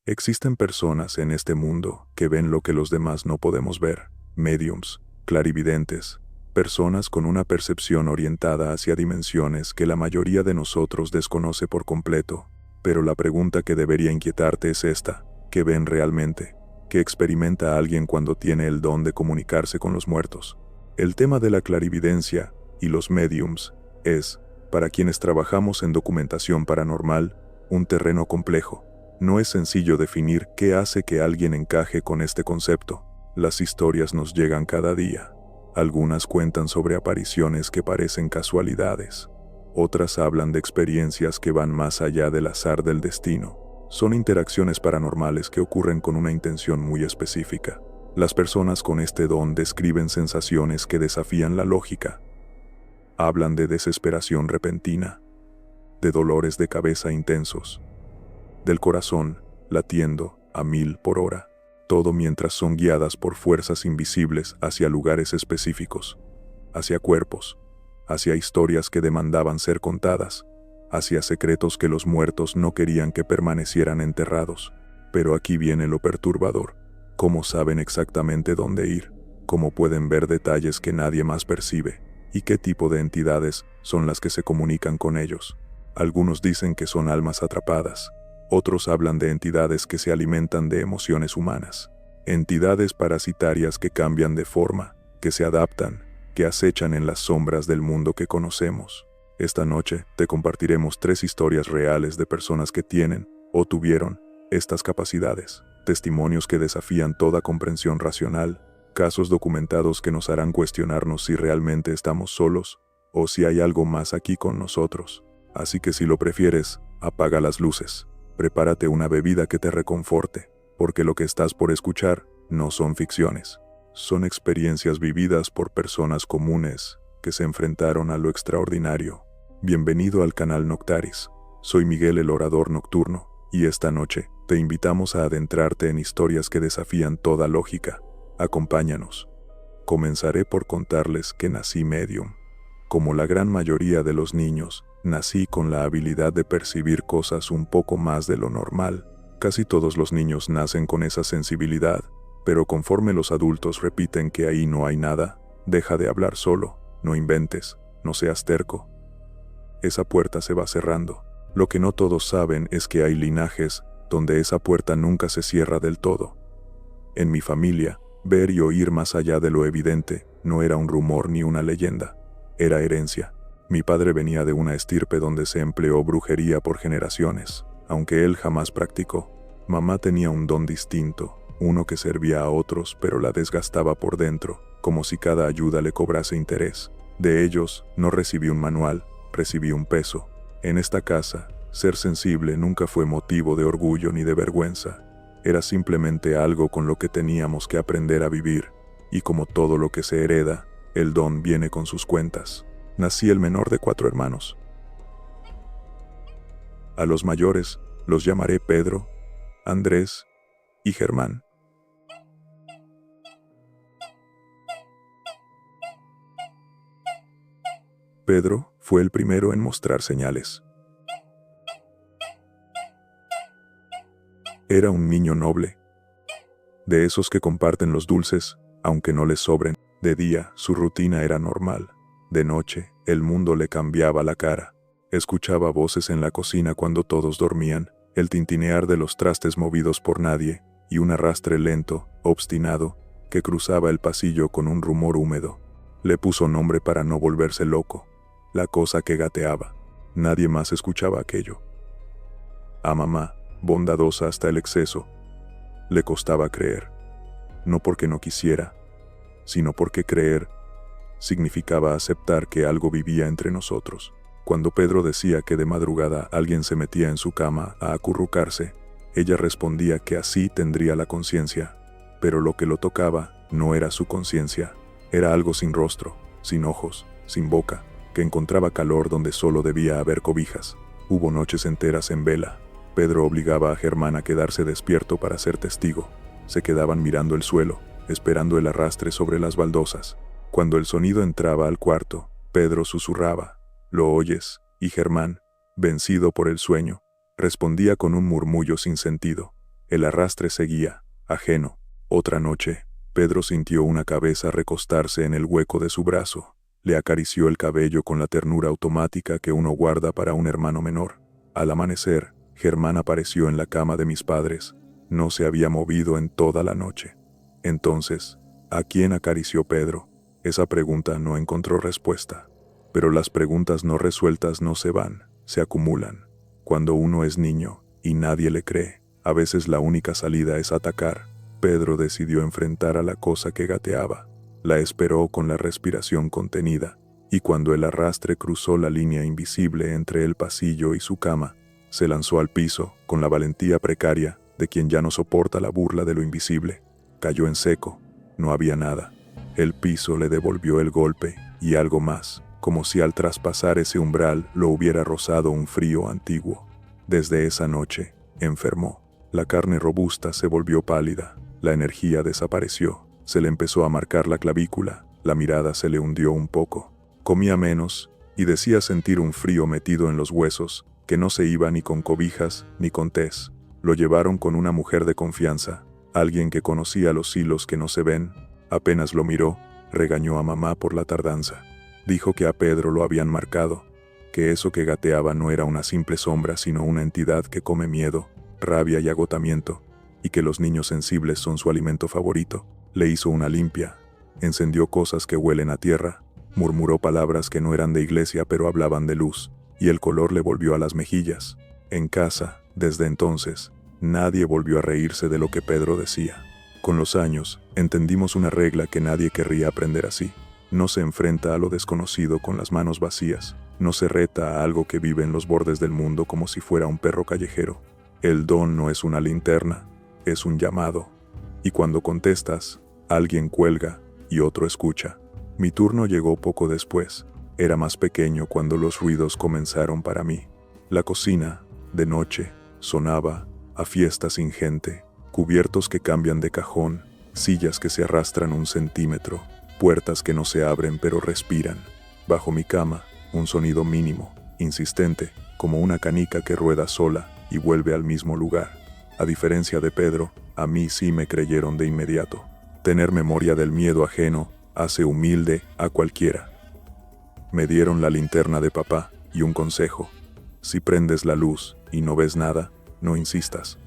Existen personas en este mundo que ven lo que los demás no podemos ver, médiums, clarividentes, personas con una percepción orientada hacia dimensiones que la mayoría de nosotros desconoce por completo. Pero la pregunta que debería inquietarte es esta: ¿qué ven realmente? ¿Qué experimenta alguien cuando tiene el don de comunicarse con los muertos? El tema de la clarividencia y los médiums es, para quienes trabajamos en documentación paranormal, un terreno complejo. No es sencillo definir qué hace que alguien encaje con este concepto. Las historias nos llegan cada día. Algunas cuentan sobre apariciones que parecen casualidades. Otras hablan de experiencias que van más allá del azar del destino. Son interacciones paranormales que ocurren con una intención muy específica. Las personas con este don describen sensaciones que desafían la lógica. Hablan de desesperación repentina, de dolores de cabeza intensos, del corazón latiendo a 1000 por hora, todo mientras son guiadas por fuerzas invisibles hacia lugares específicos, hacia cuerpos, hacia historias que demandaban ser contadas, hacia secretos que los muertos no querían que permanecieran enterrados. Pero aquí viene lo perturbador: ¿cómo saben exactamente dónde ir? ¿Cómo pueden ver detalles que nadie más percibe? ¿Y qué tipo de entidades son las que se comunican con ellos? Algunos dicen que son almas atrapadas. Otros hablan de entidades que se alimentan de emociones humanas. Entidades parasitarias que cambian de forma, que se adaptan, que acechan en las sombras del mundo que conocemos. Esta noche te compartiremos 3 historias reales de personas que tienen, o tuvieron, estas capacidades. Testimonios que desafían toda comprensión racional. Casos documentados que nos harán cuestionarnos si realmente estamos solos, o si hay algo más aquí con nosotros. Así que si lo prefieres, apaga las luces. Prepárate una bebida que te reconforte, porque lo que estás por escuchar no son ficciones. Son experiencias vividas por personas comunes que se enfrentaron a lo extraordinario. Bienvenido al canal Noctaris. Soy Miguel, el orador nocturno, y esta noche te invitamos a adentrarte en historias que desafían toda lógica. Acompáñanos. Comenzaré por contarles que nací medium. Como la gran mayoría de los niños, nací con la habilidad de percibir cosas un poco más de lo normal. Casi todos los niños nacen con esa sensibilidad, pero conforme los adultos repiten que ahí no hay nada, deja de hablar solo, no inventes, no seas terco. Esa puerta se va cerrando. Lo que no todos saben es que hay linajes donde esa puerta nunca se cierra del todo. En mi familia, ver y oír más allá de lo evidente no era un rumor ni una leyenda, era herencia. Mi padre venía de una estirpe donde se empleó brujería por generaciones, aunque él jamás practicó. Mamá tenía un don distinto, uno que servía a otros pero la desgastaba por dentro, como si cada ayuda le cobrase interés. De ellos, no recibí un manual, recibí un peso. En esta casa, ser sensible nunca fue motivo de orgullo ni de vergüenza. Era simplemente algo con lo que teníamos que aprender a vivir, y como todo lo que se hereda, el don viene con sus cuentas. Nací el menor de 4 hermanos. A los mayores los llamaré Pedro, Andrés y Germán. Pedro fue el primero en mostrar señales. Era un niño noble, de esos que comparten los dulces, aunque no les sobren. De día, su rutina era normal. De noche, el mundo le cambiaba la cara. Escuchaba voces en la cocina cuando todos dormían, el tintinear de los trastes movidos por nadie, y un arrastre lento, obstinado, que cruzaba el pasillo con un rumor húmedo. Le puso nombre para no volverse loco: la cosa que gateaba. Nadie más escuchaba aquello. A mamá, bondadosa hasta el exceso, le costaba creer. No porque no quisiera, sino porque creer significaba aceptar que algo vivía entre nosotros. Cuando Pedro decía que de madrugada alguien se metía en su cama a acurrucarse, ella respondía que así tendría la conciencia, pero lo que lo tocaba no era su conciencia, era algo sin rostro, sin ojos, sin boca, que encontraba calor donde solo debía haber cobijas. Hubo noches enteras en vela. Pedro obligaba a Germán a quedarse despierto para ser testigo. Se quedaban mirando el suelo, esperando el arrastre sobre las baldosas. Cuando el sonido entraba al cuarto, Pedro susurraba: «¿Lo oyes?», y Germán, vencido por el sueño, respondía con un murmullo sin sentido: El arrastre seguía, ajeno. Otra noche, Pedro sintió una cabeza recostarse en el hueco de su brazo. Le acarició el cabello con la ternura automática que uno guarda para un hermano menor. Al amanecer, Germán apareció en la cama de mis padres. No se había movido en toda la noche. Entonces, ¿a quién acarició Pedro? Esa pregunta no encontró respuesta. Pero las preguntas no resueltas no se van, se acumulan. Cuando uno es niño, y nadie le cree, a veces la única salida es atacar. Pedro decidió enfrentar a la cosa que gateaba. La esperó con la respiración contenida, y cuando el arrastre cruzó la línea invisible entre el pasillo y su cama, se lanzó al piso, con la valentía precaria de quien ya no soporta la burla de lo invisible. Cayó en seco, no había nada. El piso le devolvió el golpe, y algo más, como si al traspasar ese umbral lo hubiera rozado un frío antiguo. Desde esa noche, enfermó. La carne robusta se volvió pálida, la energía desapareció, se le empezó a marcar la clavícula, la mirada se le hundió un poco. Comía menos, y decía sentir un frío metido en los huesos, que no se iba ni con cobijas, ni con tés. Lo llevaron con una mujer de confianza, alguien que conocía los hilos que no se ven. Apenas lo miró, regañó a mamá por la tardanza. Dijo que a Pedro lo habían marcado, que eso que gateaba no era una simple sombra sino una entidad que come miedo, rabia y agotamiento, y que los niños sensibles son su alimento favorito. Le hizo una limpia, encendió cosas que huelen a tierra, murmuró palabras que no eran de iglesia pero hablaban de luz, y el color le volvió a las mejillas. En casa, desde entonces, nadie volvió a reírse de lo que Pedro decía. Con los años, entendimos una regla que nadie querría aprender así. No se enfrenta a lo desconocido con las manos vacías, no se reta a algo que vive en los bordes del mundo como si fuera un perro callejero. El don no es una linterna, es un llamado. Y cuando contestas, alguien cuelga y otro escucha. Mi turno llegó poco después. Era más pequeño cuando los ruidos comenzaron para mí. La cocina, de noche, sonaba a fiesta sin gente, cubiertos que cambian de cajón, sillas que se arrastran 1 centímetro, puertas que no se abren pero respiran. Bajo mi cama, un sonido mínimo, insistente, como una canica que rueda sola y vuelve al mismo lugar. A diferencia de Pedro, a mí sí me creyeron de inmediato. Tener memoria del miedo ajeno hace humilde a cualquiera. Me dieron la linterna de papá y un consejo. Si prendes la luz y no ves nada, no insistas.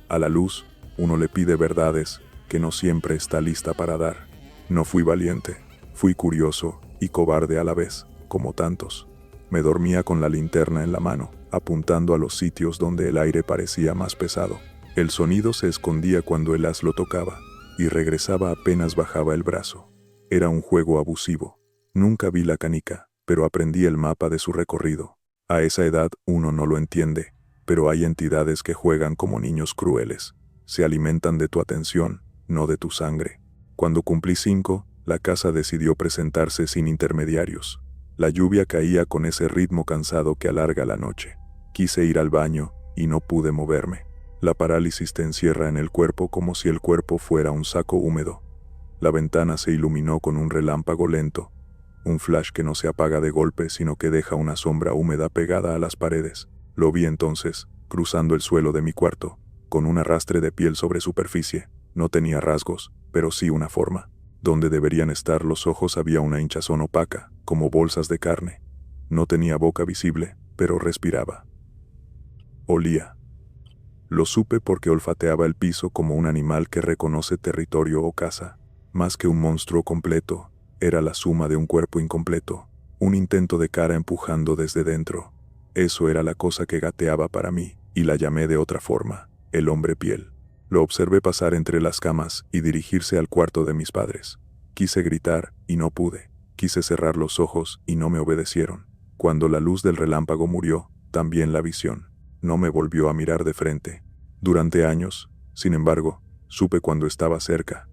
A la luz, uno le pide verdades que no siempre está lista para dar. No fui valiente, fui curioso y cobarde a la vez, como tantos. Me dormía con la linterna en la mano, apuntando a los sitios donde el aire parecía más pesado. El sonido se escondía cuando el haz lo tocaba, y regresaba apenas bajaba el brazo. Era un juego abusivo. Nunca vi la canica, pero aprendí el mapa de su recorrido. A esa edad uno no lo entiende, pero hay entidades que juegan como niños crueles. Se alimentan de tu atención, no de tu sangre. Cuando cumplí 5, la casa decidió presentarse sin intermediarios. La lluvia caía con ese ritmo cansado que alarga la noche. Quise ir al baño, y no pude moverme. La parálisis te encierra en el cuerpo como si el cuerpo fuera un saco húmedo. La ventana se iluminó con un relámpago lento, un flash que no se apaga de golpe sino que deja una sombra húmeda pegada a las paredes. Lo vi entonces, cruzando el suelo de mi cuarto, con un arrastre de piel sobre superficie. No tenía rasgos, pero sí una forma. Donde deberían estar los ojos había una hinchazón opaca, como bolsas de carne. No tenía boca visible, pero respiraba. Olía. Lo supe porque olfateaba el piso como un animal que reconoce territorio o casa. Más que un monstruo completo, era la suma de un cuerpo incompleto, un intento de cara empujando desde dentro. Eso era la cosa que gateaba para mí, y la llamé de otra forma, el hombre piel. Lo observé pasar entre las camas y dirigirse al cuarto de mis padres. Quise gritar, y no pude. Quise cerrar los ojos, y no me obedecieron. Cuando la luz del relámpago murió, también la visión. No me volvió a mirar de frente. Durante años, sin embargo, supe cuando estaba cerca.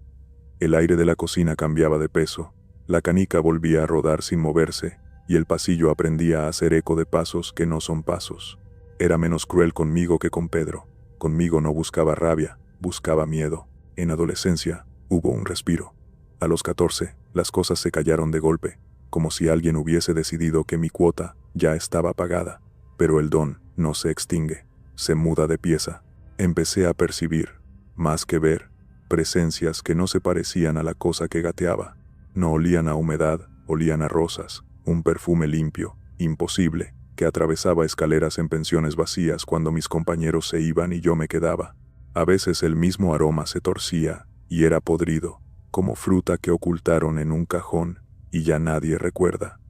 El aire de la cocina cambiaba de peso, la canica volvía a rodar sin moverse, y el pasillo aprendía a hacer eco de pasos que no son pasos. Era menos cruel conmigo que con Pedro. Conmigo no buscaba rabia, buscaba miedo. En adolescencia, hubo un respiro. A los 14, las cosas se callaron de golpe, como si alguien hubiese decidido que mi cuota ya estaba pagada. Pero el don no se extingue, se muda de pieza. Empecé a percibir, más que ver, presencias que no se parecían a la cosa que gateaba. No olían a humedad, olían a rosas, un perfume limpio, imposible, que atravesaba escaleras en pensiones vacías cuando mis compañeros se iban y yo me quedaba. A veces el mismo aroma se torcía, y era podrido, como fruta que ocultaron en un cajón, y ya nadie recuerda.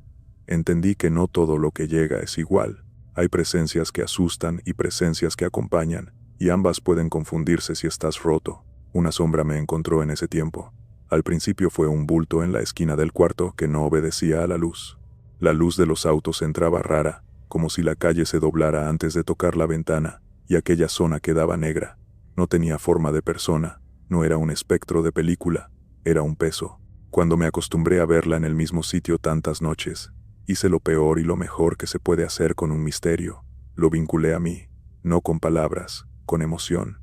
Entendí que no todo lo que llega es igual. Hay presencias que asustan y presencias que acompañan, y ambas pueden confundirse si estás roto. Una sombra me encontró en ese tiempo. Al principio fue un bulto en la esquina del cuarto que no obedecía a la luz. La luz de los autos entraba rara, como si la calle se doblara antes de tocar la ventana, y aquella zona quedaba negra. No tenía forma de persona, no era un espectro de película, era un peso. Cuando me acostumbré a verla en el mismo sitio tantas noches, hice lo peor y lo mejor que se puede hacer con un misterio. Lo vinculé a mí, no con palabras, con emoción.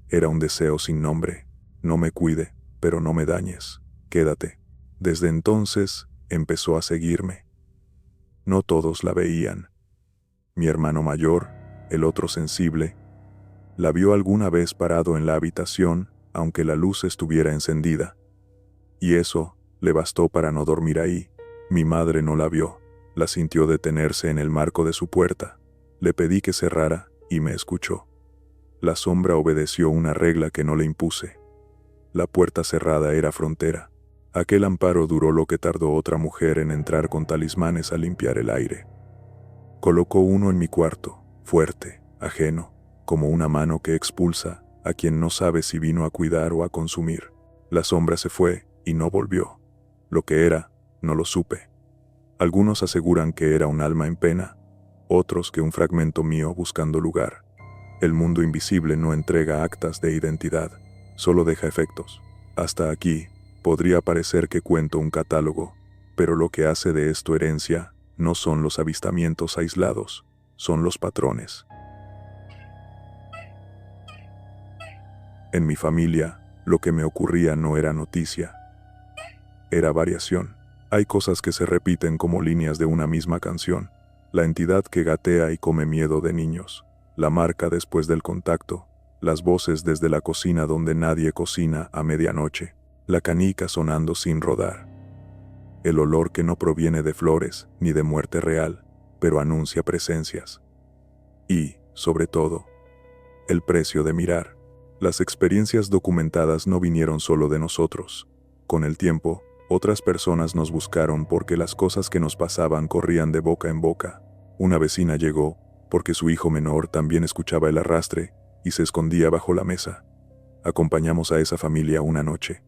Era un deseo sin nombre. No me cuide, pero no me dañes. Quédate. Desde entonces, empezó a seguirme. No todos la veían. Mi hermano mayor, el otro sensible, la vio alguna vez parado en la habitación, aunque la luz estuviera encendida. Y eso le bastó para no dormir ahí. Mi madre no la vio. La sintió detenerse en el marco de su puerta. Le pedí que cerrara, y me escuchó. La sombra obedeció una regla que no le impuse. La puerta cerrada era frontera. Aquel amparo duró lo que tardó otra mujer en entrar con talismanes a limpiar el aire. Colocó uno en mi cuarto, fuerte, ajeno, como una mano que expulsa a quien no sabe si vino a cuidar o a consumir. La sombra se fue y no volvió. Lo que era, no lo supe. Algunos aseguran que era un alma en pena, otros que un fragmento mío buscando lugar. El mundo invisible no entrega actas de identidad, solo deja efectos. Hasta aquí, podría parecer que cuento un catálogo, pero lo que hace de esto herencia no son los avistamientos aislados, son los patrones. En mi familia, lo que me ocurría no era noticia, era variación. Hay cosas que se repiten como líneas de una misma canción. La entidad que gatea y come miedo de niños, la marca después del contacto, las voces desde la cocina donde nadie cocina a medianoche, la canica sonando sin rodar. El olor que no proviene de flores ni de muerte real, pero anuncia presencias. Y, sobre todo, el precio de mirar. Las experiencias documentadas no vinieron solo de nosotros. Con el tiempo, otras personas nos buscaron porque las cosas que nos pasaban corrían de boca en boca. Una vecina llegó porque su hijo menor también escuchaba el arrastre y se escondía bajo la mesa. Acompañamos a esa familia una noche.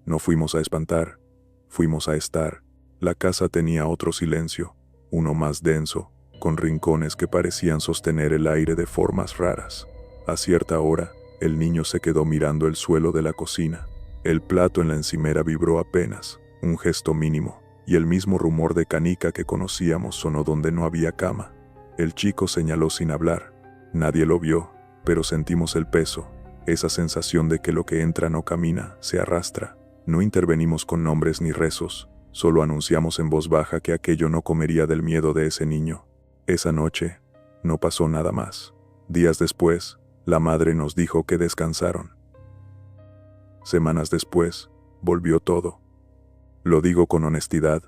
No fuimos a espantar, fuimos a estar. La casa tenía otro silencio, uno más denso, con rincones que parecían sostener el aire de formas raras. A cierta hora, el niño se quedó mirando el suelo de la cocina. El plato en la encimera vibró apenas, un gesto mínimo, y el mismo rumor de canica que conocíamos sonó donde no había cama. El chico señaló sin hablar. Nadie lo vio, pero sentimos el peso, esa sensación de que lo que entra no camina, se arrastra. No intervenimos con nombres ni rezos, solo anunciamos en voz baja que aquello no comería del miedo de ese niño. Esa noche, no pasó nada más. Días después, la madre nos dijo que descansaron. Semanas después, volvió todo. Lo digo con honestidad,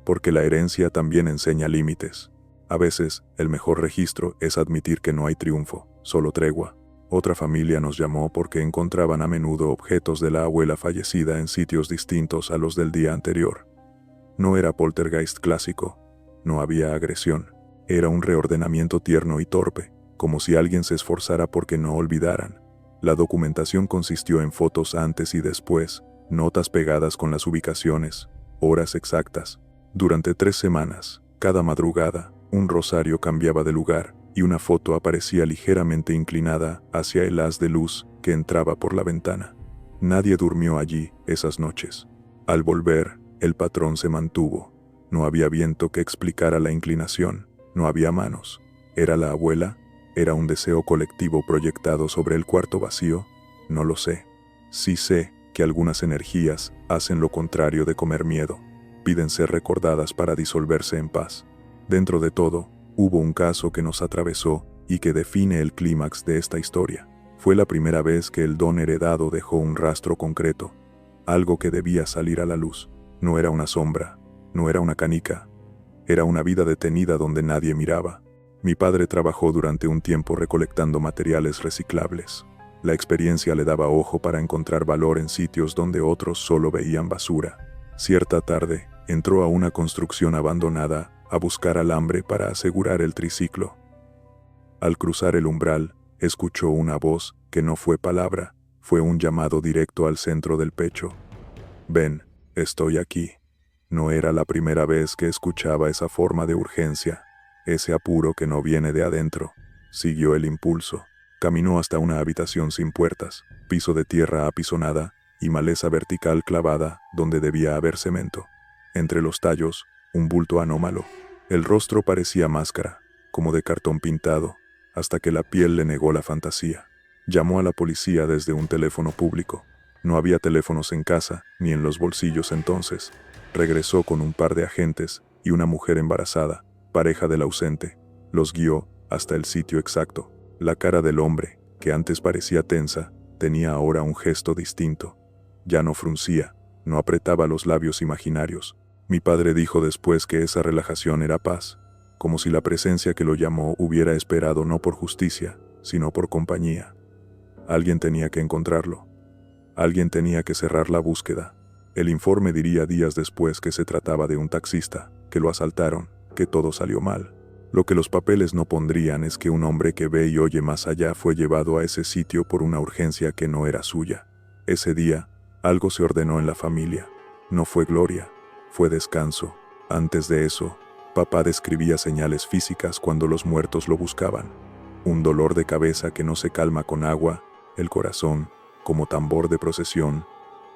porque la herencia también enseña límites. A veces, el mejor registro es admitir que no hay triunfo, solo tregua. Otra familia nos llamó porque encontraban a menudo objetos de la abuela fallecida en sitios distintos a los del día anterior. No era poltergeist clásico, no había agresión, era un reordenamiento tierno y torpe, como si alguien se esforzara porque no olvidaran. La documentación consistió en fotos antes y después, notas pegadas con las ubicaciones, horas exactas. Durante 3 semanas, cada madrugada, un rosario cambiaba de lugar y una foto aparecía ligeramente inclinada hacia el haz de luz que entraba por la ventana. Nadie durmió allí esas noches. Al volver, el patrón se mantuvo. No había viento que explicara la inclinación, no había manos. ¿Era la abuela? ¿Era un deseo colectivo proyectado sobre el cuarto vacío? No lo sé. Sí sé que algunas energías hacen lo contrario de comer miedo. Piden ser recordadas para disolverse en paz. Dentro de todo, hubo un caso que nos atravesó y que define el clímax de esta historia. Fue la primera vez que el don heredado dejó un rastro concreto, algo que debía salir a la luz. No era una sombra, no era una canica, era una vida detenida donde nadie miraba. Mi padre trabajó durante un tiempo recolectando materiales reciclables. La experiencia le daba ojo para encontrar valor en sitios donde otros solo veían basura. Cierta tarde, entró a una construcción abandonada a buscar alambre para asegurar el triciclo. Al cruzar el umbral, escuchó una voz que no fue palabra, fue un llamado directo al centro del pecho. «Ven, estoy aquí». No era la primera vez que escuchaba esa forma de urgencia, ese apuro que no viene de adentro. Siguió el impulso. Caminó hasta una habitación sin puertas, piso de tierra apisonada y maleza vertical clavada donde debía haber cemento. Entre los tallos, un bulto anómalo. El rostro parecía máscara, como de cartón pintado, hasta que la piel le negó la fantasía. Llamó a la policía desde un teléfono público. No había teléfonos en casa, ni en los bolsillos entonces. Regresó con un par de agentes y una mujer embarazada, pareja del ausente. Los guió hasta el sitio exacto. La cara del hombre, que antes parecía tensa, tenía ahora un gesto distinto. Ya no fruncía, no apretaba los labios imaginarios. Mi padre dijo después que esa relajación era paz, como si la presencia que lo llamó hubiera esperado no por justicia, sino por compañía. Alguien tenía que encontrarlo. Alguien tenía que cerrar la búsqueda. El informe diría días después que se trataba de un taxista, que lo asaltaron, que todo salió mal. Lo que los papeles no pondrían es que un hombre que ve y oye más allá fue llevado a ese sitio por una urgencia que no era suya. Ese día, algo se ordenó en la familia. No fue gloria, fue descanso. Antes de eso, papá describía señales físicas cuando los muertos lo buscaban. Un dolor de cabeza que no se calma con agua, el corazón, como tambor de procesión,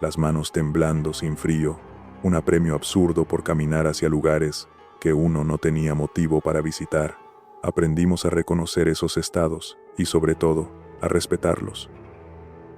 las manos temblando sin frío, un apremio absurdo por caminar hacia lugares que uno no tenía motivo para visitar. Aprendimos a reconocer esos estados y, sobre todo, a respetarlos.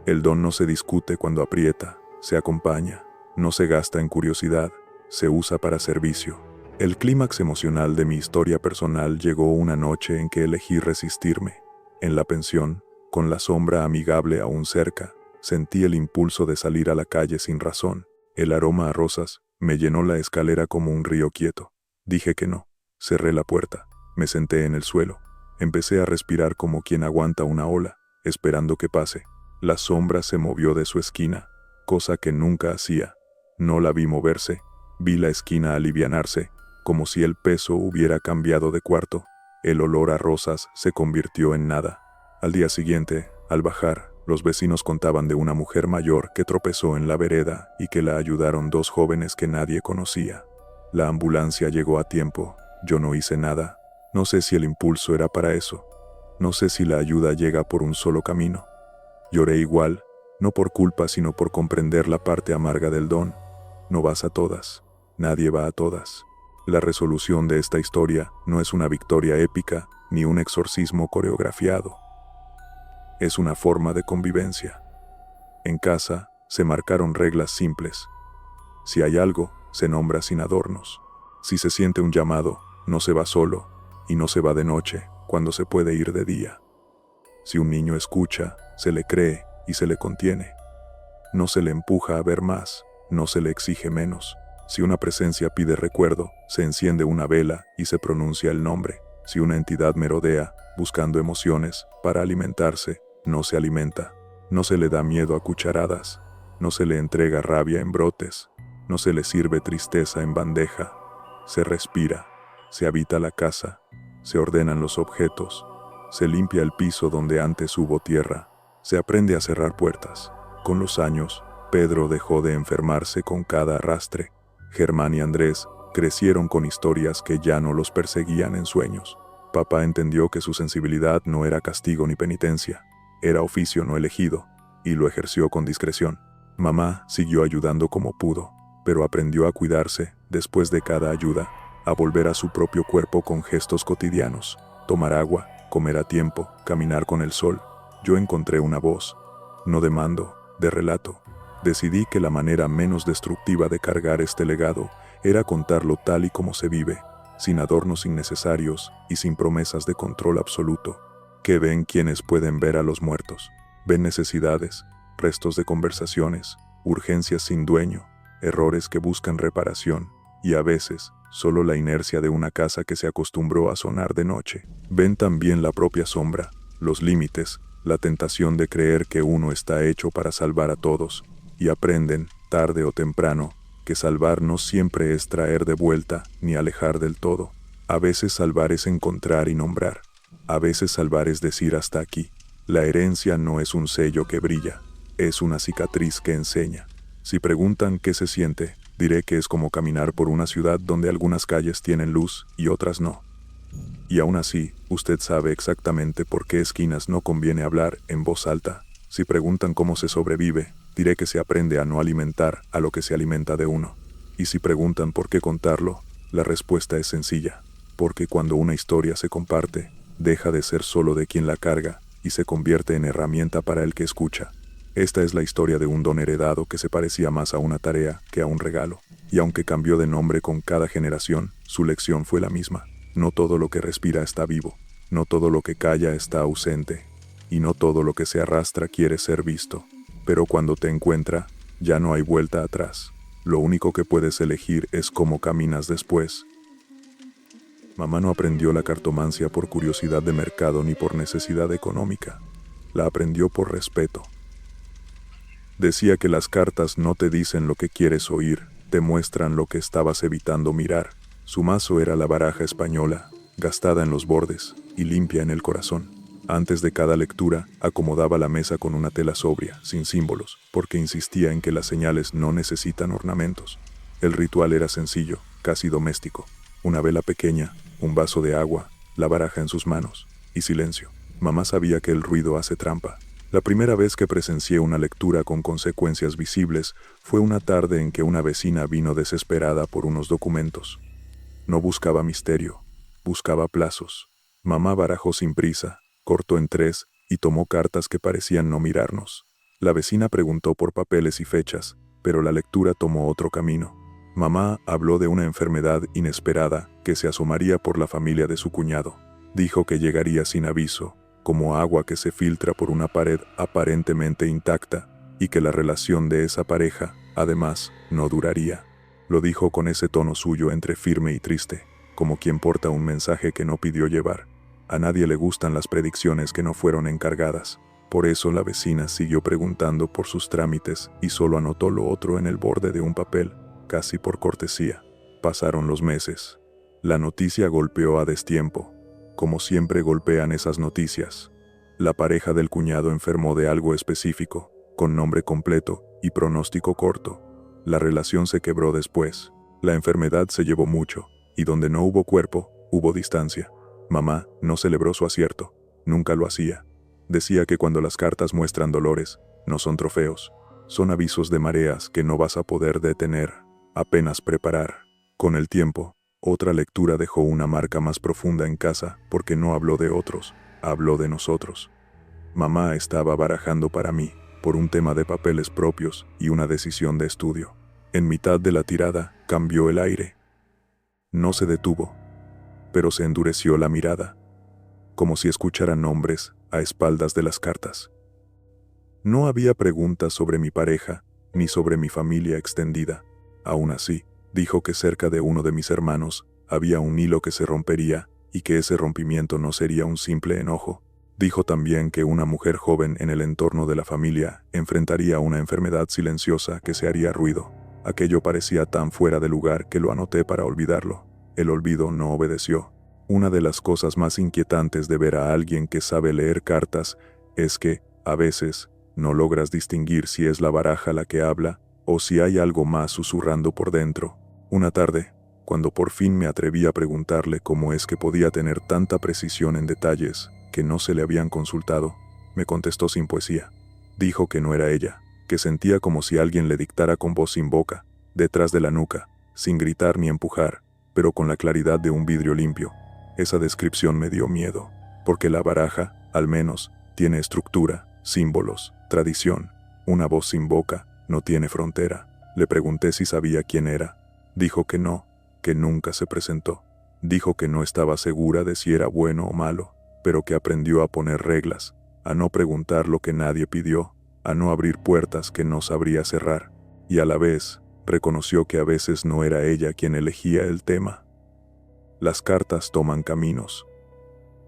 El don no se discute cuando aprieta, se acompaña, no se gasta en curiosidad, se usa para servicio. El clímax emocional de mi historia personal llegó una noche en que elegí resistirme. En la pensión, con la sombra amigable aún cerca, sentí el impulso de salir a la calle sin razón. El aroma a rosas me llenó la escalera como un río quieto. Dije que no. Cerré la puerta. Me senté en el suelo. Empecé a respirar como quien aguanta una ola, esperando que pase. La sombra se movió de su esquina, cosa que nunca hacía. No la vi moverse. Vi la esquina alivianarse, como si el peso hubiera cambiado de cuarto. El olor a rosas se convirtió en nada. Al día siguiente, al bajar, los vecinos contaban de una mujer mayor que tropezó en la vereda y que la ayudaron dos jóvenes que nadie conocía. La ambulancia llegó a tiempo. Yo no hice nada. No sé si el impulso era para eso. No sé si la ayuda llega por un solo camino. Lloré igual, no por culpa sino por comprender la parte amarga del don. No vas a todas. Nadie va a todas. La resolución de esta historia no es una victoria épica ni un exorcismo coreografiado. Es una forma de convivencia. En casa se marcaron reglas simples. Si hay algo, se nombra sin adornos. Si se siente un llamado, no se va solo, y no se va de noche, cuando se puede ir de día. Si un niño escucha, se le cree y se le contiene. No se le empuja a ver más, no se le exige menos. Si una presencia pide recuerdo, se enciende una vela y se pronuncia el nombre. Si una entidad merodea, buscando emociones, para alimentarse, no se alimenta. No se le da miedo a cucharadas. No se le entrega rabia en brotes. No se le sirve tristeza en bandeja. Se respira. Se habita la casa. Se ordenan los objetos. Se limpia el piso donde antes hubo tierra. Se aprende a cerrar puertas. Con los años, Pedro dejó de enfermarse con cada arrastre. Germán y Andrés crecieron con historias que ya no los perseguían en sueños. Papá entendió que su sensibilidad no era castigo ni penitencia. Era oficio no elegido, y lo ejerció con discreción. Mamá siguió ayudando como pudo, pero aprendió a cuidarse, después de cada ayuda, a volver a su propio cuerpo con gestos cotidianos. Tomar agua, comer a tiempo, caminar con el sol. Yo encontré una voz, no de mando, de relato. Decidí que la manera menos destructiva de cargar este legado era contarlo tal y como se vive, sin adornos innecesarios y sin promesas de control absoluto. ¿Qué ven quienes pueden ver a los muertos? Ven necesidades, restos de conversaciones, urgencias sin dueño, errores que buscan reparación, y a veces, solo la inercia de una casa que se acostumbró a sonar de noche. Ven también la propia sombra, los límites, la tentación de creer que uno está hecho para salvar a todos, y aprenden, tarde o temprano, que salvar no siempre es traer de vuelta ni alejar del todo. A veces salvar es encontrar y nombrar. A veces salvar es decir hasta aquí. La herencia no es un sello que brilla, es una cicatriz que enseña. Si preguntan qué se siente, diré que es como caminar por una ciudad donde algunas calles tienen luz y otras no. Y aún así, usted sabe exactamente por qué esquinas no conviene hablar en voz alta. Si preguntan cómo se sobrevive, diré que se aprende a no alimentar a lo que se alimenta de uno. Y si preguntan por qué contarlo, la respuesta es sencilla. Porque cuando una historia se comparte, deja de ser solo de quien la carga y se convierte en herramienta para el que escucha. Esta es la historia de un don heredado que se parecía más a una tarea que a un regalo. Y aunque cambió de nombre con cada generación, su lección fue la misma. No todo lo que respira está vivo, no todo lo que calla está ausente, y no todo lo que se arrastra quiere ser visto. Pero cuando te encuentra, ya no hay vuelta atrás. Lo único que puedes elegir es cómo caminas después. Mamá no aprendió la cartomancia por curiosidad de mercado ni por necesidad económica. La aprendió por respeto. Decía que las cartas no te dicen lo que quieres oír, te muestran lo que estabas evitando mirar. Su mazo era la baraja española, gastada en los bordes y limpia en el corazón. Antes de cada lectura, acomodaba la mesa con una tela sobria, sin símbolos, porque insistía en que las señales no necesitan ornamentos. El ritual era sencillo, casi doméstico. Una vela pequeña, un vaso de agua, la baraja en sus manos, y silencio. Mamá sabía que el ruido hace trampa. La primera vez que presencié una lectura con consecuencias visibles fue una tarde en que una vecina vino desesperada por unos documentos. No buscaba misterio, buscaba plazos. Mamá barajó sin prisa, cortó en 3 y tomó cartas que parecían no mirarnos. La vecina preguntó por papeles y fechas, pero la lectura tomó otro camino. Mamá habló de una enfermedad inesperada que se asomaría por la familia de su cuñado. Dijo que llegaría sin aviso, como agua que se filtra por una pared aparentemente intacta, y que la relación de esa pareja, además, no duraría. Lo dijo con ese tono suyo entre firme y triste, como quien porta un mensaje que no pidió llevar. A nadie le gustan las predicciones que no fueron encargadas. Por eso la vecina siguió preguntando por sus trámites y solo anotó lo otro en el borde de un papel, casi por cortesía. Pasaron los meses. La noticia golpeó a destiempo, como siempre golpean esas noticias. La pareja del cuñado enfermó de algo específico, con nombre completo y pronóstico corto. La relación se quebró después. La enfermedad se llevó mucho, y donde no hubo cuerpo, hubo distancia. Mamá no celebró su acierto, nunca lo hacía. Decía que cuando las cartas muestran dolores, no son trofeos, son avisos de mareas que no vas a poder detener, apenas preparar. Con el tiempo, otra lectura dejó una marca más profunda en casa porque no habló de otros, habló de nosotros. Mamá estaba barajando para mí, por un tema de papeles propios y una decisión de estudio. En mitad de la tirada, cambió el aire. No se detuvo, pero se endureció la mirada, como si escuchara nombres a espaldas de las cartas. No había preguntas sobre mi pareja, ni sobre mi familia extendida. Aún así, dijo que cerca de uno de mis hermanos había un hilo que se rompería y que ese rompimiento no sería un simple enojo. Dijo también que una mujer joven en el entorno de la familia enfrentaría una enfermedad silenciosa que se haría ruido. Aquello parecía tan fuera de lugar que lo anoté para olvidarlo. El olvido no obedeció. Una de las cosas más inquietantes de ver a alguien que sabe leer cartas es que, a veces, no logras distinguir si es la baraja la que habla o si hay algo más susurrando por dentro. Una tarde, cuando por fin me atreví a preguntarle cómo es que podía tener tanta precisión en detalles que no se le habían consultado, me contestó sin poesía. Dijo que no era ella, que sentía como si alguien le dictara con voz sin boca, detrás de la nuca, sin gritar ni empujar, pero con la claridad de un vidrio limpio. Esa descripción me dio miedo, porque la baraja, al menos, tiene estructura, símbolos, tradición. Una voz sin boca no tiene frontera. Le pregunté si sabía quién era. Dijo que no, que nunca se presentó. Dijo que no estaba segura de si era bueno o malo, pero que aprendió a poner reglas, a no preguntar lo que nadie pidió, a no abrir puertas que no sabría cerrar, y a la vez, reconoció que a veces no era ella quien elegía el tema. Las cartas toman caminos.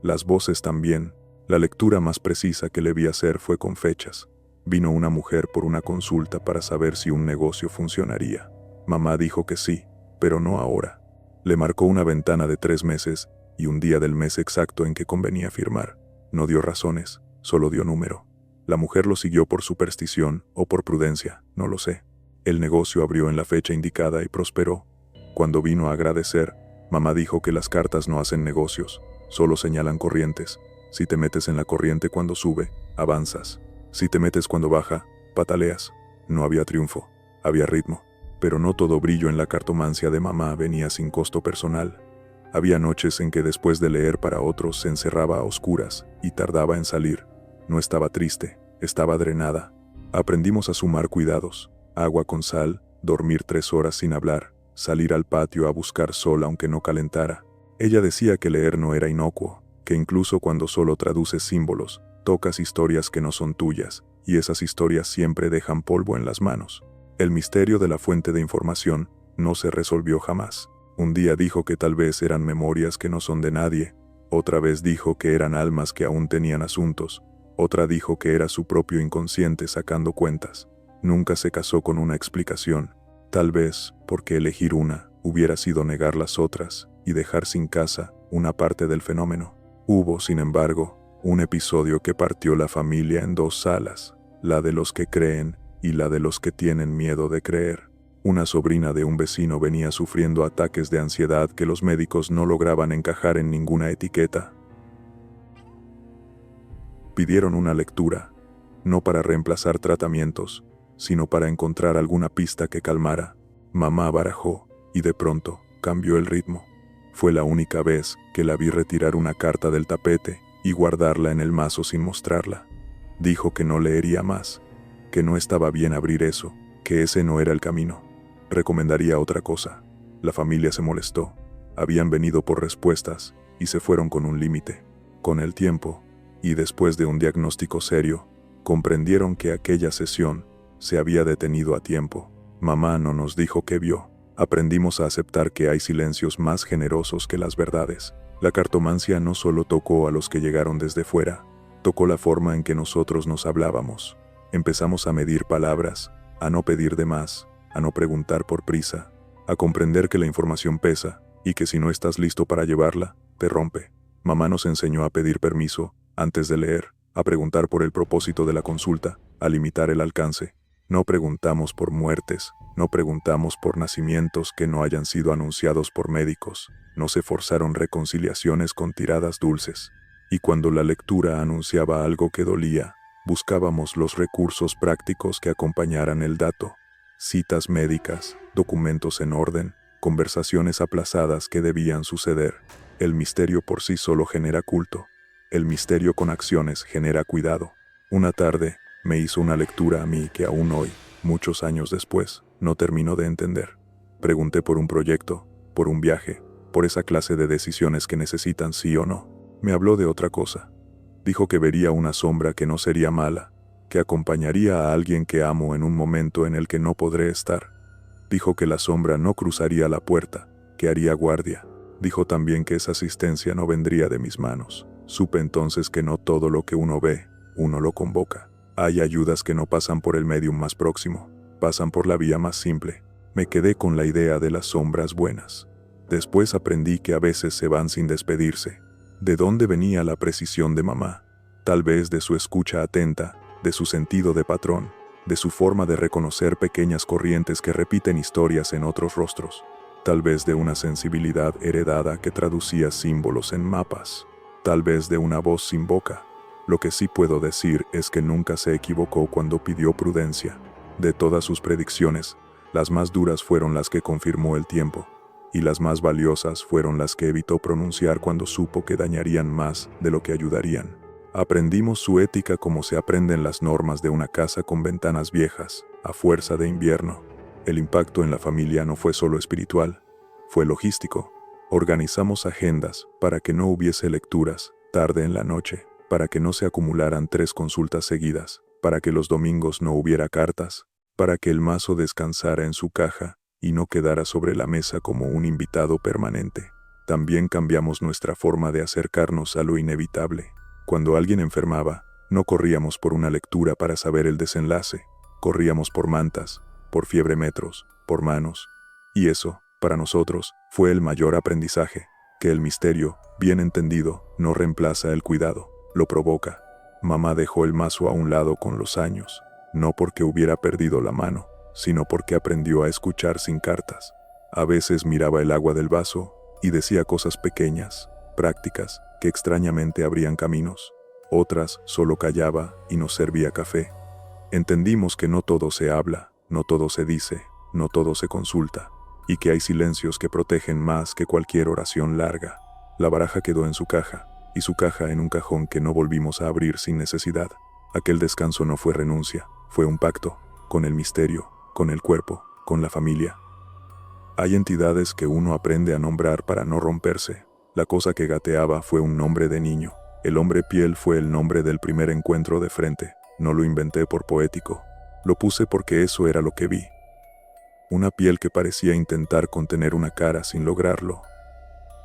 Las voces también. La lectura más precisa que le vi hacer fue con fechas. Vino una mujer por una consulta para saber si un negocio funcionaría. Mamá dijo que sí, pero no ahora. Le marcó una ventana de 3 meses y un día del mes exacto en que convenía firmar. No dio razones, solo dio número. La mujer lo siguió por superstición o por prudencia, no lo sé. El negocio abrió en la fecha indicada y prosperó. Cuando vino a agradecer, mamá dijo que las cartas no hacen negocios, solo señalan corrientes. Si te metes en la corriente cuando sube, avanzas. Si te metes cuando baja, pataleas. No había triunfo, había ritmo. Pero no todo brillo en la cartomancia de mamá venía sin costo personal. Había noches en que después de leer para otros se encerraba a oscuras y tardaba en salir. No estaba triste, estaba drenada. Aprendimos a sumar cuidados, agua con sal, dormir 3 horas sin hablar, salir al patio a buscar sol aunque no calentara. Ella decía que leer no era inocuo, que incluso cuando solo traduces símbolos, tocas historias que no son tuyas, y esas historias siempre dejan polvo en las manos. El misterio de la fuente de información no se resolvió jamás. Un día dijo que tal vez eran memorias que no son de nadie, otra vez dijo que eran almas que aún tenían asuntos, otra dijo que era su propio inconsciente sacando cuentas. Nunca se casó con una explicación, tal vez porque elegir una hubiera sido negar las otras y dejar sin casa una parte del fenómeno. Hubo, sin embargo, un episodio que partió la familia en 2 salas, la de los que creen y la de los que tienen miedo de creer. Una sobrina de un vecino venía sufriendo ataques de ansiedad que los médicos no lograban encajar en ninguna etiqueta. Pidieron una lectura, no para reemplazar tratamientos, sino para encontrar alguna pista que calmara. Mamá barajó, y de pronto cambió el ritmo. Fue la única vez que la vi retirar una carta del tapete y guardarla en el mazo sin mostrarla. Dijo que no leería más, que no estaba bien abrir eso, que ese no era el camino. Recomendaría otra cosa. La familia se molestó. Habían venido por respuestas y se fueron con un límite. Con el tiempo, y después de un diagnóstico serio, comprendieron que aquella sesión se había detenido a tiempo. Mamá no nos dijo qué vio. Aprendimos a aceptar que hay silencios más generosos que las verdades. La cartomancia no solo tocó a los que llegaron desde fuera, tocó la forma en que nosotros nos hablábamos. Empezamos a medir palabras, a no pedir de más, a no preguntar por prisa, a comprender que la información pesa y que si no estás listo para llevarla, te rompe. Mamá nos enseñó a pedir permiso antes de leer, a preguntar por el propósito de la consulta, a limitar el alcance. No preguntamos por muertes, no preguntamos por nacimientos que no hayan sido anunciados por médicos, no se forzaron reconciliaciones con tiradas dulces. Y cuando la lectura anunciaba algo que dolía, buscábamos los recursos prácticos que acompañaran el dato. Citas médicas, documentos en orden, conversaciones aplazadas que debían suceder. El misterio por sí solo genera culto. El misterio con acciones genera cuidado. Una tarde, me hizo una lectura a mí que aún hoy, muchos años después, no termino de entender. Pregunté por un proyecto, por un viaje, por esa clase de decisiones que necesitan sí o no. Me habló de otra cosa. Dijo que vería una sombra que no sería mala, que acompañaría a alguien que amo en un momento en el que no podré estar. Dijo que la sombra no cruzaría la puerta, que haría guardia. Dijo también que esa asistencia no vendría de mis manos. Supe entonces que no todo lo que uno ve, uno lo convoca. Hay ayudas que no pasan por el medium más próximo, pasan por la vía más simple. Me quedé con la idea de las sombras buenas. Después aprendí que a veces se van sin despedirse. ¿De dónde venía la precisión de mamá? Tal vez de su escucha atenta, de su sentido de patrón, de su forma de reconocer pequeñas corrientes que repiten historias en otros rostros. Tal vez de una sensibilidad heredada que traducía símbolos en mapas. Tal vez de una voz sin boca. Lo que sí puedo decir es que nunca se equivocó cuando pidió prudencia. De todas sus predicciones, las más duras fueron las que confirmó el tiempo, y las más valiosas fueron las que evitó pronunciar cuando supo que dañarían más de lo que ayudarían. Aprendimos su ética como se aprenden las normas de una casa con ventanas viejas, a fuerza de invierno. El impacto en la familia no fue solo espiritual, fue logístico. Organizamos agendas para que no hubiese lecturas tarde en la noche. para que no se acumularan 3 consultas seguidas, para que los domingos no hubiera cartas, para que el mazo descansara en su caja y no quedara sobre la mesa como un invitado permanente. También cambiamos nuestra forma de acercarnos a lo inevitable. Cuando alguien enfermaba, no corríamos por una lectura para saber el desenlace, corríamos por mantas, por fiebremetros, por manos. Y eso, para nosotros, fue el mayor aprendizaje, que el misterio, bien entendido, no reemplaza el cuidado, lo provoca. Mamá dejó el mazo a un lado con los años, no porque hubiera perdido la mano, sino porque aprendió a escuchar sin cartas. A veces miraba el agua del vaso y decía cosas pequeñas, prácticas, que extrañamente abrían caminos. Otras solo callaba y nos servía café. Entendimos que no todo se habla, no todo se dice, no todo se consulta, y que hay silencios que protegen más que cualquier oración larga. La baraja quedó en su caja, y su caja en un cajón que no volvimos a abrir sin necesidad. Aquel descanso no fue renuncia, fue un pacto, con el misterio, con el cuerpo, con la familia. Hay entidades que uno aprende a nombrar para no romperse. La cosa que gateaba fue un nombre de niño. El hombre piel fue el nombre del primer encuentro de frente. No lo inventé por poético. Lo puse porque eso era lo que vi. Una piel que parecía intentar contener una cara sin lograrlo.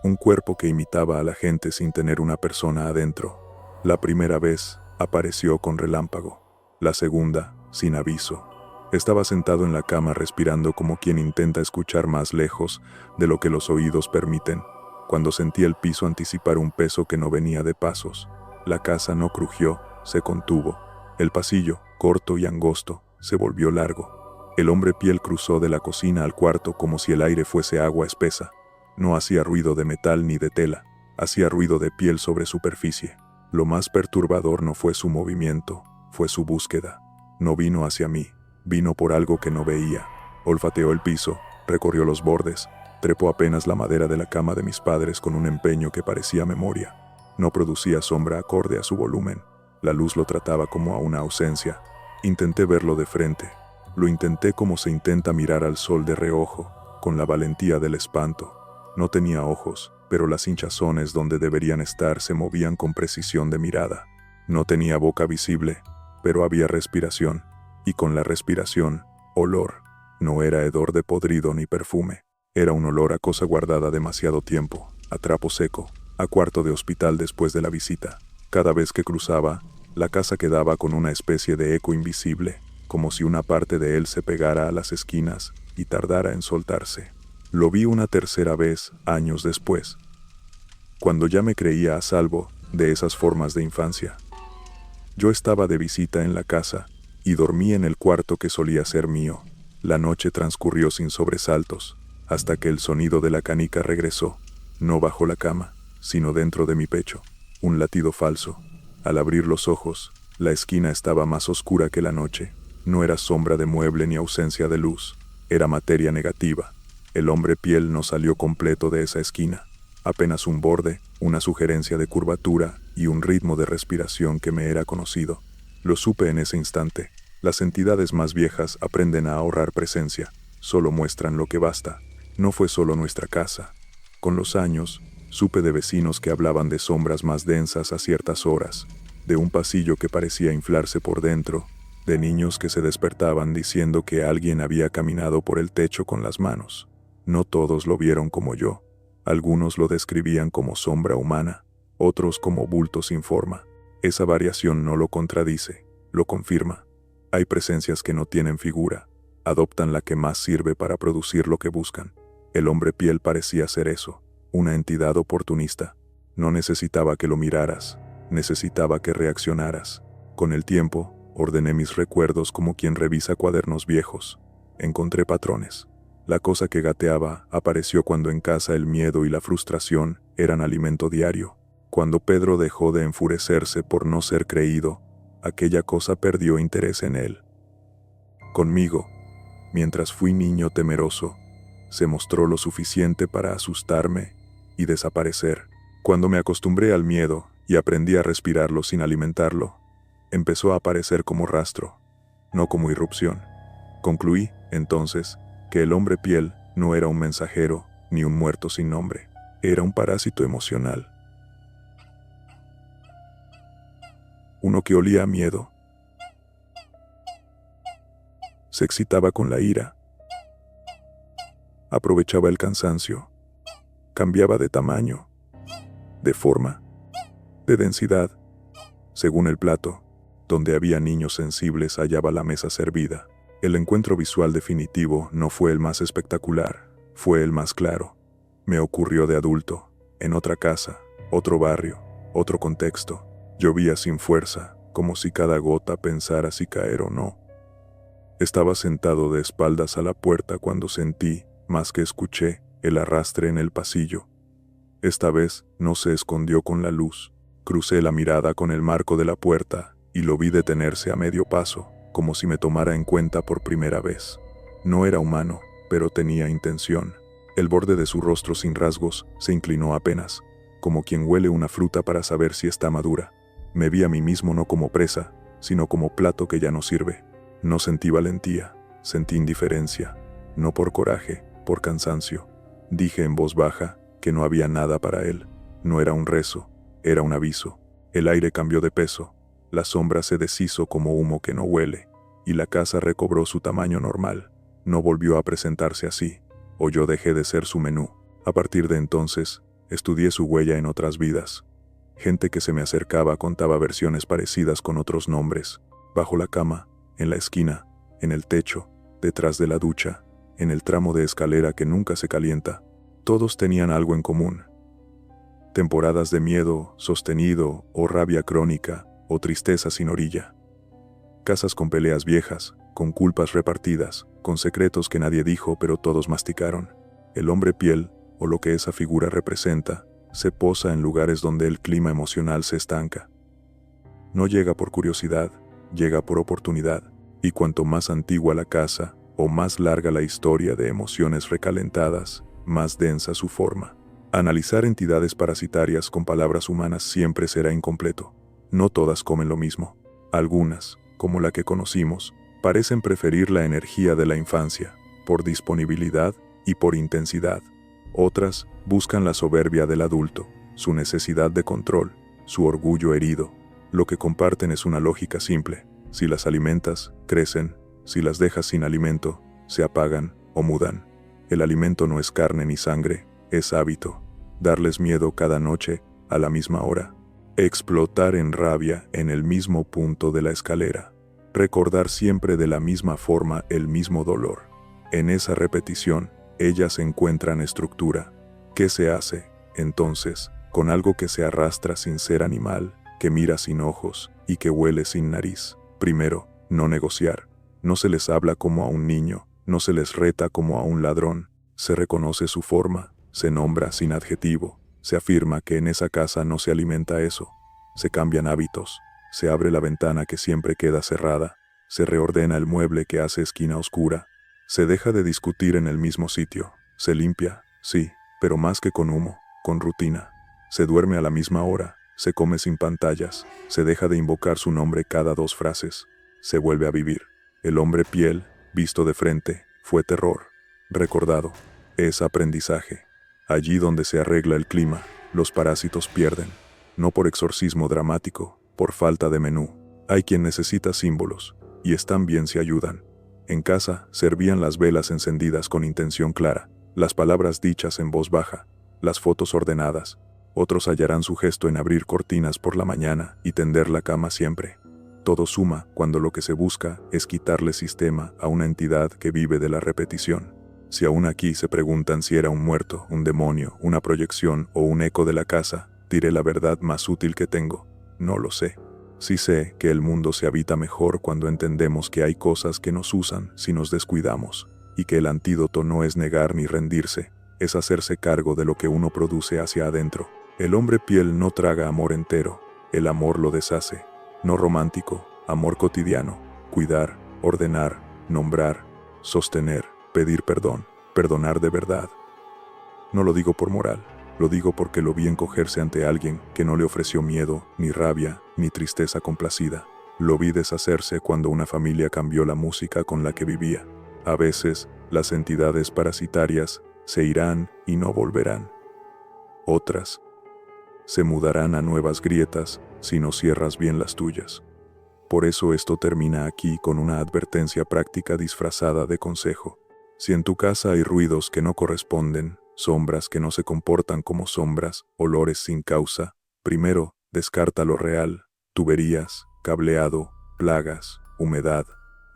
Un cuerpo que imitaba a la gente sin tener una persona adentro. La primera vez apareció con relámpago. La segunda, sin aviso. Estaba sentado en la cama respirando como quien intenta escuchar más lejos de lo que los oídos permiten, cuando sentí el piso anticipar un peso que no venía de pasos. La casa no crujió, se contuvo. El pasillo, corto y angosto, se volvió largo. El hombre piel cruzó de la cocina al cuarto como si el aire fuese agua espesa. No hacía ruido de metal ni de tela, hacía ruido de piel sobre superficie. Lo más perturbador no fue su movimiento, fue su búsqueda. No vino hacia mí, vino por algo que no veía. Olfateó el piso, recorrió los bordes, trepó apenas la madera de la cama de mis padres con un empeño que parecía memoria. No producía sombra acorde a su volumen. La luz lo trataba como a una ausencia. Intenté verlo de frente. Lo intenté como se intenta mirar al sol de reojo, con la valentía del espanto. No tenía ojos, pero las hinchazones donde deberían estar se movían con precisión de mirada. No tenía boca visible, pero había respiración. Y con la respiración, olor. No era hedor de podrido ni perfume. Era un olor a cosa guardada demasiado tiempo, a trapo seco, a cuarto de hospital después de la visita. Cada vez que cruzaba, la casa quedaba con una especie de eco invisible, como si una parte de él se pegara a las esquinas y tardara en soltarse. Lo vi una tercera vez, años después, cuando ya me creía a salvo de esas formas de infancia. Yo estaba de visita en la casa, y dormí en el cuarto que solía ser mío. La noche transcurrió sin sobresaltos, hasta que el sonido de la canica regresó, no bajo la cama, sino dentro de mi pecho, un latido falso. Al abrir los ojos, la esquina estaba más oscura que la noche. No era sombra de mueble ni ausencia de luz, era materia negativa. El hombre piel no salió completo de esa esquina, apenas un borde, una sugerencia de curvatura y un ritmo de respiración que me era conocido. Lo supe en ese instante. Las entidades más viejas aprenden a ahorrar presencia, solo muestran lo que basta. No fue solo nuestra casa. Con los años, supe de vecinos que hablaban de sombras más densas a ciertas horas, de un pasillo que parecía inflarse por dentro, de niños que se despertaban diciendo que alguien había caminado por el techo con las manos. No todos lo vieron como yo. Algunos lo describían como sombra humana, otros como bulto sin forma. Esa variación no lo contradice, lo confirma. Hay presencias que no tienen figura, adoptan la que más sirve para producir lo que buscan. El hombre piel parecía ser eso, una entidad oportunista. No necesitaba que lo miraras, necesitaba que reaccionaras. Con el tiempo, ordené mis recuerdos como quien revisa cuadernos viejos. Encontré patrones. La cosa que gateaba apareció cuando en casa el miedo y la frustración eran alimento diario. Cuando Pedro dejó de enfurecerse por no ser creído, aquella cosa perdió interés en él. Conmigo, mientras fui niño temeroso, se mostró lo suficiente para asustarme y desaparecer. Cuando me acostumbré al miedo y aprendí a respirarlo sin alimentarlo, empezó a aparecer como rastro, no como irrupción. Concluí, entonces, que el hombre piel no era un mensajero ni un muerto sin nombre, era un parásito emocional. uno que olía a miedo. Se excitaba con la ira. Aprovechaba el cansancio. Cambiaba de tamaño, de forma, de densidad, según el plato. Donde había niños sensibles hallaba la mesa servida. El encuentro visual definitivo no fue el más espectacular, fue el más claro. Me ocurrió de adulto, en otra casa, otro barrio, otro contexto. Llovía sin fuerza, como si cada gota pensara si caer o no. Estaba sentado de espaldas a la puerta cuando sentí, más que escuché, el arrastre en el pasillo. Esta vez no se escondió con la luz. Crucé la mirada con el marco de la puerta y lo vi detenerse a medio paso, como si me tomara en cuenta por primera vez. No era humano, pero tenía intención. El borde de su rostro sin rasgos se inclinó apenas, como quien huele una fruta para saber si está madura. Me vi a mí mismo no como presa, sino como plato que ya no sirve. No sentí valentía, sentí indiferencia, no por coraje, por cansancio. Dije en voz baja que no había nada para él. No era un rezo, era un aviso. El aire cambió de peso, la sombra se deshizo como humo que no huele, y la casa recobró su tamaño normal. No volvió a presentarse así, o yo dejé de ser su menú. A partir de entonces, estudié su huella en otras vidas. Gente que se me acercaba contaba versiones parecidas con otros nombres. Bajo la cama, en la esquina, en el techo, detrás de la ducha, en el tramo de escalera que nunca se calienta. Todos tenían algo en común. Temporadas de miedo sostenido, o rabia crónica, o tristeza sin orilla. Casas con peleas viejas, con culpas repartidas, con secretos que nadie dijo pero todos masticaron. El hombre piel, o lo que esa figura representa, se posa en lugares donde el clima emocional se estanca. No llega por curiosidad, llega por oportunidad, y cuanto más antigua la casa, o más larga la historia de emociones recalentadas, más densa su forma. Analizar entidades parasitarias con palabras humanas siempre será incompleto. No todas comen lo mismo. Algunas, como la que conocimos, parecen preferir la energía de la infancia, por disponibilidad y por intensidad. Otras buscan la soberbia del adulto, su necesidad de control, su orgullo herido. Lo que comparten es una lógica simple. Si las alimentas, crecen. Si las dejas sin alimento, se apagan o mudan. El alimento no es carne ni sangre, es hábito. Darles miedo cada noche, a la misma hora. Explotar en rabia en el mismo punto de la escalera. Recordar siempre de la misma forma el mismo dolor. En esa repetición, ellas encuentran estructura. ¿Qué se hace, entonces, con algo que se arrastra sin ser animal, que mira sin ojos y que huele sin nariz? Primero, no negociar. No se les habla como a un niño, no se les reta como a un ladrón. Se reconoce su forma, se nombra sin adjetivo. Se afirma que en esa casa no se alimenta eso. Se cambian hábitos. Se abre la ventana que siempre queda cerrada. Se reordena el mueble que hace esquina oscura. Se deja de discutir en el mismo sitio. Se limpia, sí, pero más que con humo, con rutina. Se duerme a la misma hora. Se come sin pantallas. Se deja de invocar su nombre cada 2 frases. Se vuelve a vivir. El hombre piel, visto de frente, fue terror. Recordado. Es aprendizaje. Allí donde se arregla el clima, los parásitos pierden. No por exorcismo dramático, por falta de menú. Hay quien necesita símbolos, y están bien si ayudan. En casa, servían las velas encendidas con intención clara, las palabras dichas en voz baja, las fotos ordenadas. Otros hallarán su gesto en abrir cortinas por la mañana y tender la cama siempre. Todo suma cuando lo que se busca es quitarle sistema a una entidad que vive de la repetición. Si aún aquí se preguntan si era un muerto, un demonio, una proyección o un eco de la casa, diré la verdad más útil que tengo. No lo sé. Sí sé que el mundo se habita mejor cuando entendemos que hay cosas que nos usan si nos descuidamos, y que el antídoto no es negar ni rendirse, es hacerse cargo de lo que uno produce hacia adentro. El hombre piel no traga amor entero, el amor lo deshace. No romántico, amor cotidiano, cuidar, ordenar, nombrar, sostener, pedir perdón, perdonar de verdad. No lo digo por moral, lo digo porque lo vi encogerse ante alguien que no le ofreció miedo, ni rabia, ni tristeza complacida. Lo vi deshacerse cuando una familia cambió la música con la que vivía. A veces, las entidades parasitarias se irán y no volverán. Otras se mudarán a nuevas grietas si no cierras bien las tuyas. Por eso esto termina aquí con una advertencia práctica disfrazada de consejo. Si en tu casa hay ruidos que no corresponden, sombras que no se comportan como sombras, olores sin causa, primero, descarta lo real, tuberías, cableado, plagas, humedad.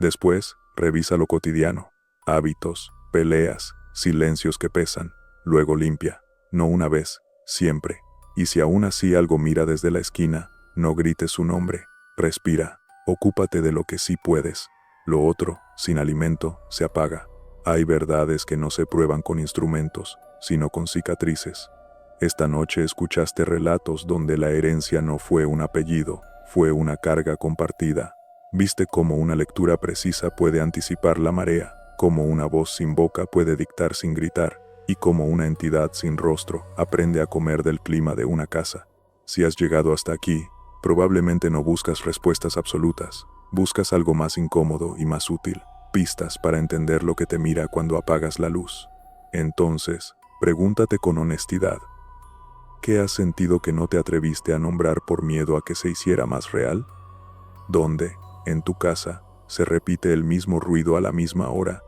Después, revisa lo cotidiano, hábitos, peleas, silencios que pesan. Luego limpia, no una vez, siempre. Y si aún así algo mira desde la esquina, no grites su nombre, respira, ocúpate de lo que sí puedes. Lo otro, sin alimento, se apaga. Hay verdades que no se prueban con instrumentos, sino con cicatrices. Esta noche escuchaste relatos donde la herencia no fue un apellido, fue una carga compartida. Viste cómo una lectura precisa puede anticipar la marea, cómo una voz sin boca puede dictar sin gritar, y cómo una entidad sin rostro aprende a comer del clima de una casa. Si has llegado hasta aquí, probablemente no buscas respuestas absolutas, buscas algo más incómodo y más útil, pistas para entender lo que te mira cuando apagas la luz. Entonces, pregúntate con honestidad, ¿qué has sentido que no te atreviste a nombrar por miedo a que se hiciera más real? ¿Dónde, en tu casa, se repite el mismo ruido a la misma hora?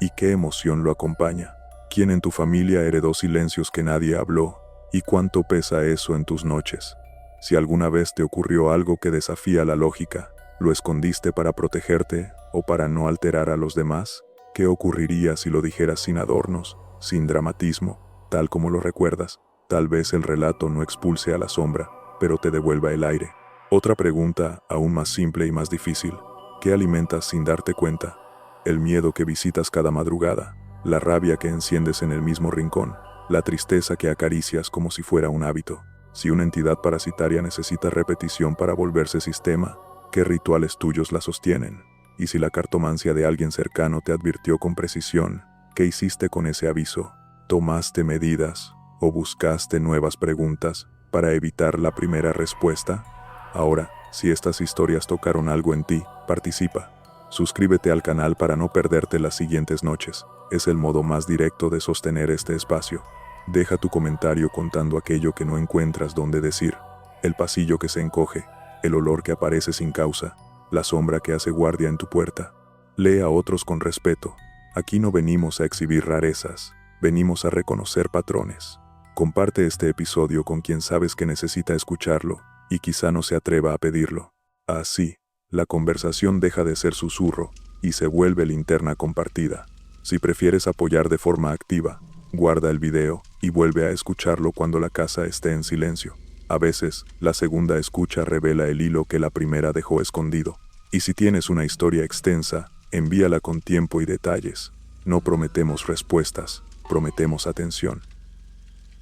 ¿Y qué emoción lo acompaña? ¿Quién en tu familia heredó silencios que nadie habló? ¿Y cuánto pesa eso en tus noches? Si alguna vez te ocurrió algo que desafía la lógica, ¿lo escondiste para protegerte o para no alterar a los demás? ¿Qué ocurriría si lo dijeras sin adornos, sin dramatismo, tal como lo recuerdas? Tal vez el relato no expulse a la sombra, pero te devuelva el aire. Otra pregunta, aún más simple y más difícil: ¿qué alimentas sin darte cuenta? El miedo que visitas cada madrugada, la rabia que enciendes en el mismo rincón, la tristeza que acaricias como si fuera un hábito. Si una entidad parasitaria necesita repetición para volverse sistema, ¿qué rituales tuyos la sostienen? Y si la cartomancia de alguien cercano te advirtió con precisión, ¿qué hiciste con ese aviso? ¿Tomaste medidas o buscaste nuevas preguntas para evitar la primera respuesta? Ahora, si estas historias tocaron algo en ti, participa. Suscríbete al canal para no perderte las siguientes noches. Es el modo más directo de sostener este espacio. Deja tu comentario contando aquello que no encuentras donde decir. El pasillo que se encoge, el olor que aparece sin causa, la sombra que hace guardia en tu puerta. Lee a otros con respeto. Aquí no venimos a exhibir rarezas, venimos a reconocer patrones. Comparte este episodio con quien sabes que necesita escucharlo y quizá no se atreva a pedirlo. Así, la conversación deja de ser susurro y se vuelve linterna compartida. Si prefieres apoyar de forma activa, guarda el video y vuelve a escucharlo cuando la casa esté en silencio. A veces, la segunda escucha revela el hilo que la primera dejó escondido. Y si tienes una historia extensa, envíala con tiempo y detalles. No prometemos respuestas, prometemos atención.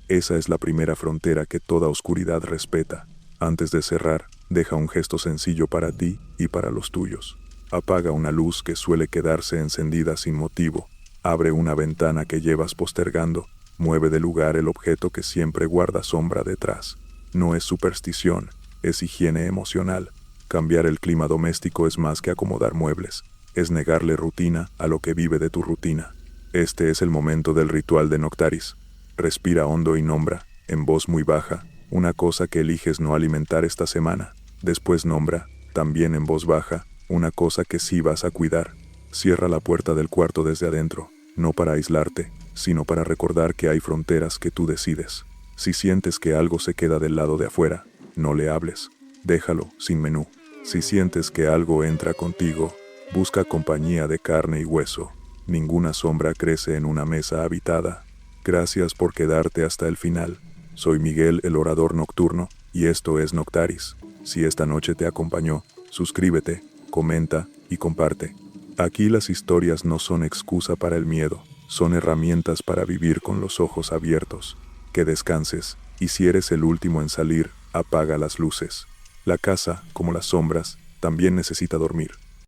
Esa es la primera frontera que toda oscuridad respeta. Antes de cerrar, deja un gesto sencillo para ti y para los tuyos. Apaga una luz que suele quedarse encendida sin motivo. Abre una ventana que llevas postergando. Mueve de lugar el objeto que siempre guarda sombra detrás. No es superstición, es higiene emocional. Cambiar el clima doméstico es más que acomodar muebles. Es negarle rutina a lo que vive de tu rutina. Este es el momento del ritual de Noctaris. Respira hondo y nombra, en voz muy baja, una cosa que eliges no alimentar esta semana. Después nombra, también en voz baja, una cosa que sí vas a cuidar. Cierra la puerta del cuarto desde adentro, no para aislarte, sino para recordar que hay fronteras que tú decides. Si sientes que algo se queda del lado de afuera, no le hables. Déjalo, sin menú. Si sientes que algo entra contigo, busca compañía de carne y hueso. Ninguna sombra crece en una mesa habitada. Gracias por quedarte hasta el final. Soy Miguel, el orador nocturno, y esto es Noctaris. Si esta noche te acompañó, suscríbete, comenta y comparte. Aquí las historias no son excusa para el miedo, son herramientas para vivir con los ojos abiertos. Que descanses, y si eres el último en salir, apaga las luces. La casa, como las sombras, también necesita dormir.